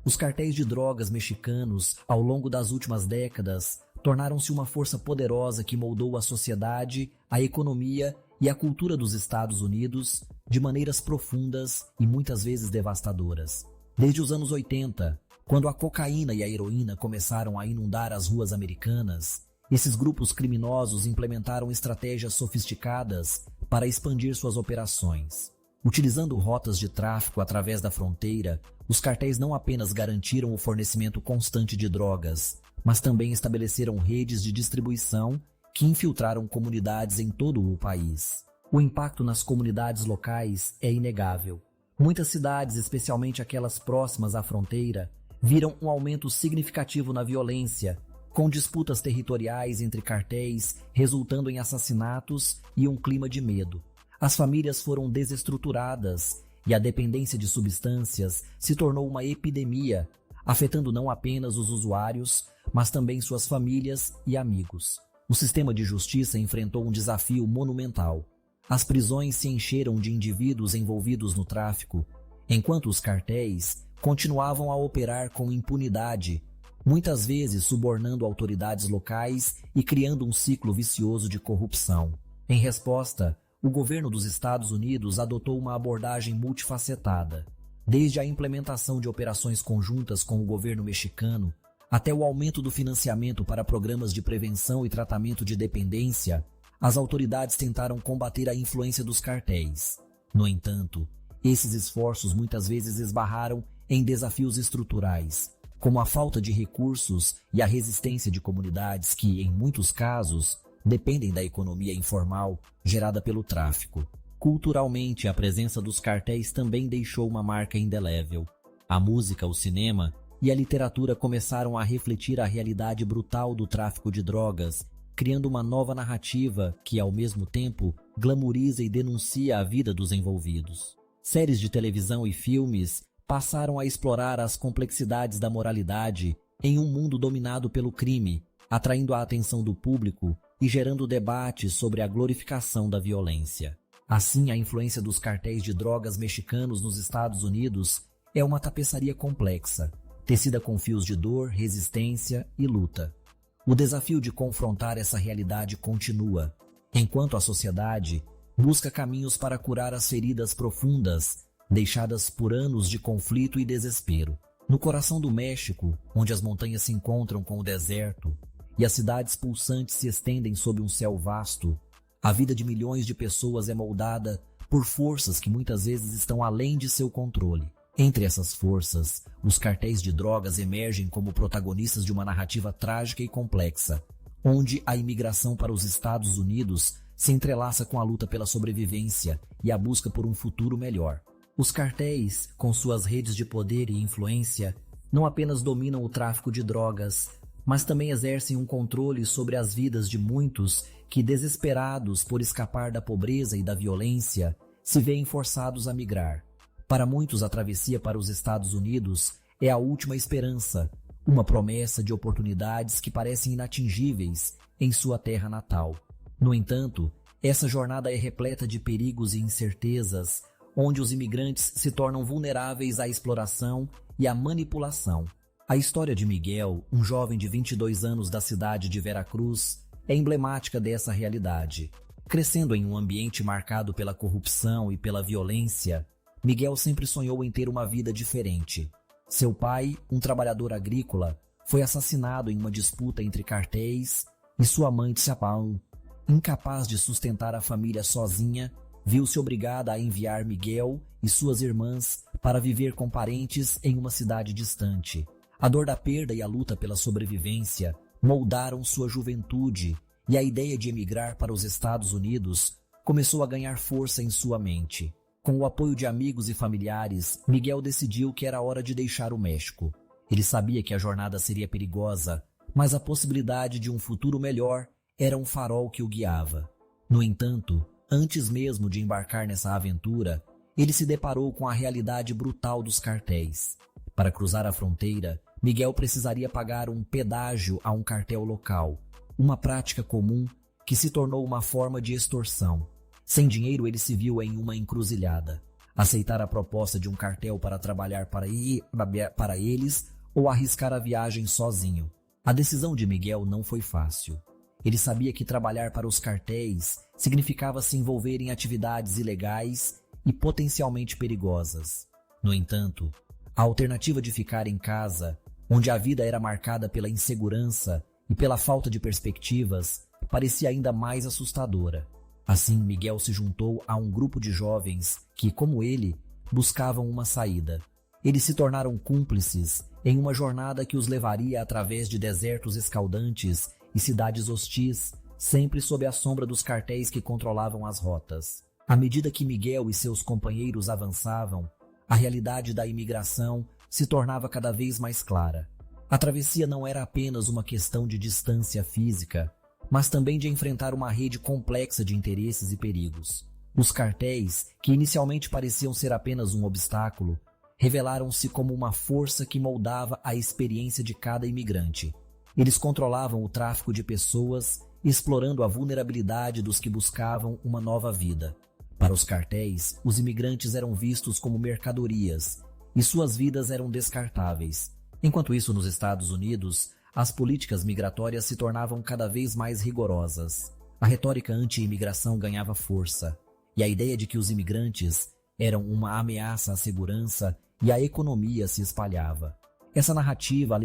Os cartéis de drogas mexicanos, ao longo das últimas décadas, tornaram-se uma força poderosa que moldou a sociedade, a economia e a cultura dos Estados Unidos de maneiras profundas e muitas vezes devastadoras. Desde os anos 80, quando a cocaína e a heroína começaram a inundar as ruas americanas, esses grupos criminosos implementaram estratégias sofisticadas para expandir suas operações. Utilizando rotas de tráfico através da fronteira, os cartéis não apenas garantiram o fornecimento constante de drogas, mas também estabeleceram redes de distribuição que infiltraram comunidades em todo o país. O impacto nas comunidades locais é inegável. Muitas cidades, especialmente aquelas próximas à fronteira, viram um aumento significativo na violência, com disputas territoriais entre cartéis resultando em assassinatos e um clima de medo. As famílias foram desestruturadas e a dependência de substâncias se tornou uma epidemia, afetando não apenas os usuários, mas também suas famílias e amigos. O sistema de justiça enfrentou um desafio monumental. As prisões se encheram de indivíduos envolvidos no tráfico, enquanto os cartéis continuavam a operar com impunidade, muitas vezes subornando autoridades locais e criando um ciclo vicioso de corrupção. Em resposta, o governo dos Estados Unidos adotou uma abordagem multifacetada, desde a implementação de operações conjuntas com o governo mexicano até o aumento do financiamento para programas de prevenção e tratamento de dependência. As autoridades tentaram combater a influência dos cartéis. No entanto, esses esforços muitas vezes esbarraram em desafios estruturais, como a falta de recursos e a resistência de comunidades que, em muitos casos, dependem da economia informal gerada pelo tráfico. Culturalmente, a presença dos cartéis também deixou uma marca indelével. A música, o cinema e a literatura começaram a refletir a realidade brutal do tráfico de drogas, criando uma nova narrativa que, ao mesmo tempo, glamoriza e denuncia a vida dos envolvidos. Séries de televisão e filmes passaram a explorar as complexidades da moralidade em um mundo dominado pelo crime, atraindo a atenção do público e gerando debates sobre a glorificação da violência. Assim, a influência dos cartéis de drogas mexicanos nos Estados Unidos é uma tapeçaria complexa, tecida com fios de dor, resistência e luta. O desafio de confrontar essa realidade continua, enquanto a sociedade busca caminhos para curar as feridas profundas deixadas por anos de conflito e desespero. No coração do México, onde as montanhas se encontram com o deserto e as cidades pulsantes se estendem sob um céu vasto, a vida de milhões de pessoas é moldada por forças que muitas vezes estão além de seu controle. Entre essas forças, os cartéis de drogas emergem como protagonistas de uma narrativa trágica e complexa, onde a imigração para os Estados Unidos se entrelaça com a luta pela sobrevivência e a busca por um futuro melhor. Os cartéis, com suas redes de poder e influência, não apenas dominam o tráfico de drogas, mas também exercem um controle sobre as vidas de muitos que, desesperados por escapar da pobreza e da violência, se veem forçados a migrar. Para muitos, a travessia para os Estados Unidos é a última esperança, uma promessa de oportunidades que parecem inatingíveis em sua terra natal. No entanto, essa jornada é repleta de perigos e incertezas, onde os imigrantes se tornam vulneráveis à exploração e à manipulação. A história de Miguel, um jovem de 22 anos da cidade de Veracruz, é emblemática dessa realidade. Crescendo em um ambiente marcado pela corrupção e pela violência, Miguel sempre sonhou em ter uma vida diferente. Seu pai, um trabalhador agrícola, foi assassinado em uma disputa entre cartéis e sua mãe, Tsiapão, incapaz de sustentar a família sozinha, viu-se obrigada a enviar Miguel e suas irmãs para viver com parentes em uma cidade distante. A dor da perda e a luta pela sobrevivência moldaram sua juventude e a ideia de emigrar para os Estados Unidos começou a ganhar força em sua mente. Com o apoio de amigos e familiares, Miguel decidiu que era hora de deixar o México. Ele sabia que a jornada seria perigosa, mas a possibilidade de um futuro melhor era um farol que o guiava. No entanto, antes mesmo de embarcar nessa aventura, ele se deparou com a realidade brutal dos cartéis. Para cruzar a fronteira, Miguel precisaria pagar um pedágio a um cartel local, uma prática comum que se tornou uma forma de extorsão. Sem dinheiro, ele se viu em uma encruzilhada. aceitar a proposta de um cartel para trabalhar para eles ou arriscar a viagem sozinho. A decisão de Miguel não foi fácil. Ele sabia que trabalhar para os cartéis significava se envolver em atividades ilegais e potencialmente perigosas. No entanto, a alternativa de ficar em casa, onde a vida era marcada pela insegurança e pela falta de perspectivas, parecia ainda mais assustadora. Assim, Miguel se juntou a um grupo de jovens que, como ele, buscavam uma saída. Eles se tornaram cúmplices em uma jornada que os levaria através de desertos escaldantes e cidades hostis, sempre sob a sombra dos cartéis que controlavam as rotas. À medida que Miguel e seus companheiros avançavam, a realidade da imigração se tornava cada vez mais clara. A travessia não era apenas uma questão de distância física, mas também de enfrentar uma rede complexa de interesses e perigos. Os cartéis, que inicialmente pareciam ser apenas um obstáculo, revelaram-se como uma força que moldava a experiência de cada imigrante. Eles controlavam o tráfico de pessoas, explorando a vulnerabilidade dos que buscavam uma nova vida. Para os cartéis, os imigrantes eram vistos como mercadorias e suas vidas eram descartáveis. Enquanto isso, nos Estados Unidos, as políticas migratórias se tornavam cada vez mais rigorosas. A retórica anti-imigração ganhava força, e a ideia de que os imigrantes eram uma ameaça à segurança e à economia se espalhava. Essa narrativa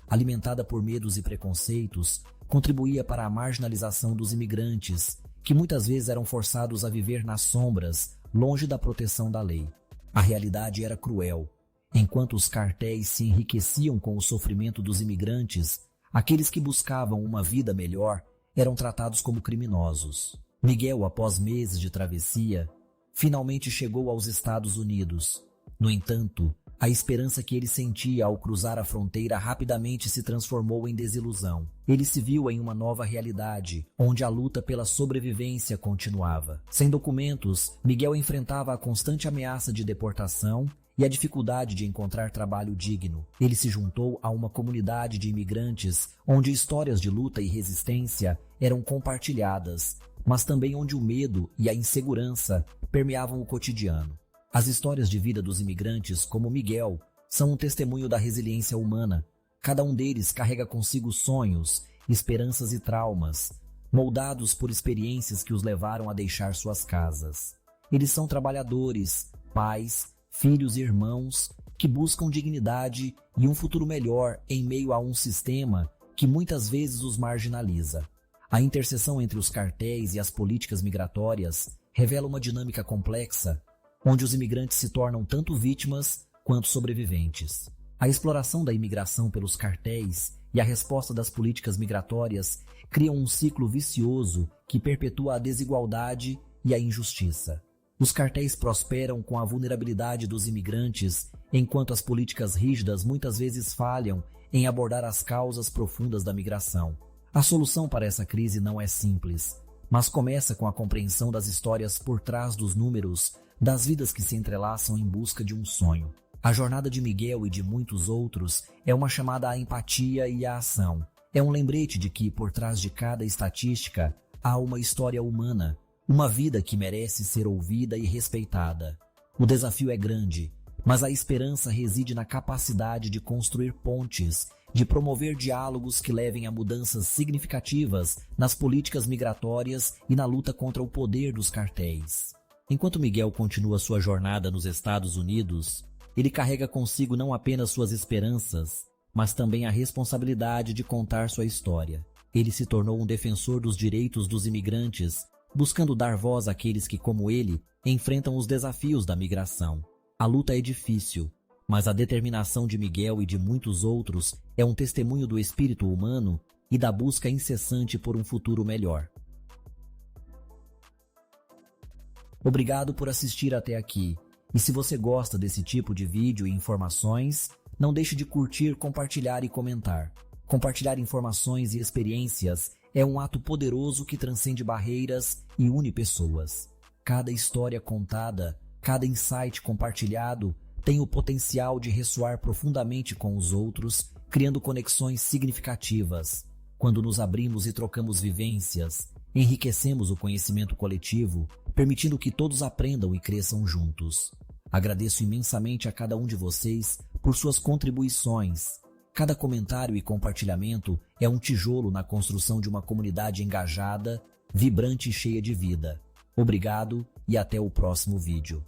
alimentada por medos e preconceitos, contribuía para a marginalização dos imigrantes, que muitas vezes eram forçados a viver nas sombras, longe da proteção da lei. A realidade era cruel. Enquanto os cartéis se enriqueciam com o sofrimento dos imigrantes, aqueles que buscavam uma vida melhor eram tratados como criminosos. Miguel, após meses de travessia, finalmente chegou aos Estados Unidos. No entanto, a esperança que ele sentia ao cruzar a fronteira rapidamente se transformou em desilusão. Ele se viu em uma nova realidade, onde a luta pela sobrevivência continuava. Sem documentos, Miguel enfrentava a constante ameaça de deportação e a dificuldade de encontrar trabalho digno. Ele se juntou a uma comunidade de imigrantes onde histórias de luta e resistência eram compartilhadas, mas também onde o medo e a insegurança permeavam o cotidiano. As histórias de vida dos imigrantes, como Miguel, são um testemunho da resiliência humana. Cada um deles carrega consigo sonhos, esperanças e traumas, moldados por experiências que os levaram a deixar suas casas. Eles são trabalhadores, pais, filhos e irmãos que buscam dignidade e um futuro melhor em meio a um sistema que muitas vezes os marginaliza. A interseção entre os cartéis e as políticas migratórias revela uma dinâmica complexa, onde os imigrantes se tornam tanto vítimas quanto sobreviventes. A exploração da imigração pelos cartéis e a resposta das políticas migratórias criam um ciclo vicioso que perpetua a desigualdade e a injustiça. Os cartéis prosperam com a vulnerabilidade dos imigrantes, enquanto as políticas rígidas muitas vezes falham em abordar as causas profundas da migração. A solução para essa crise não é simples, mas começa com a compreensão das histórias por trás dos números, das vidas que se entrelaçam em busca de um sonho. A jornada de Miguel e de muitos outros é uma chamada à empatia e à ação. É um lembrete de que, por trás de cada estatística, há uma história humana, uma vida que merece ser ouvida e respeitada. O desafio é grande, mas a esperança reside na capacidade de construir pontes, de promover diálogos que levem a mudanças significativas nas políticas migratórias e na luta contra o poder dos cartéis. Enquanto Miguel continua sua jornada nos Estados Unidos, ele carrega consigo não apenas suas esperanças, mas também a responsabilidade de contar sua história. Ele se tornou um defensor dos direitos dos imigrantes, buscando dar voz àqueles que, como ele, enfrentam os desafios da migração. A luta é difícil, mas a determinação de Miguel e de muitos outros é um testemunho do espírito humano e da busca incessante por um futuro melhor. Obrigado por assistir até aqui. E se você gosta desse tipo de vídeo e informações, não deixe de curtir, compartilhar e comentar. Compartilhar informações e experiências é um ato poderoso que transcende barreiras e une pessoas. Cada história contada, cada insight compartilhado tem o potencial de ressoar profundamente com os outros, criando conexões significativas. Quando nos abrimos e trocamos vivências, enriquecemos o conhecimento coletivo, permitindo que todos aprendam e cresçam juntos. Agradeço imensamente a cada um de vocês por suas contribuições. Cada comentário e compartilhamento é um tijolo na construção de uma comunidade engajada, vibrante e cheia de vida. Obrigado e até o próximo vídeo.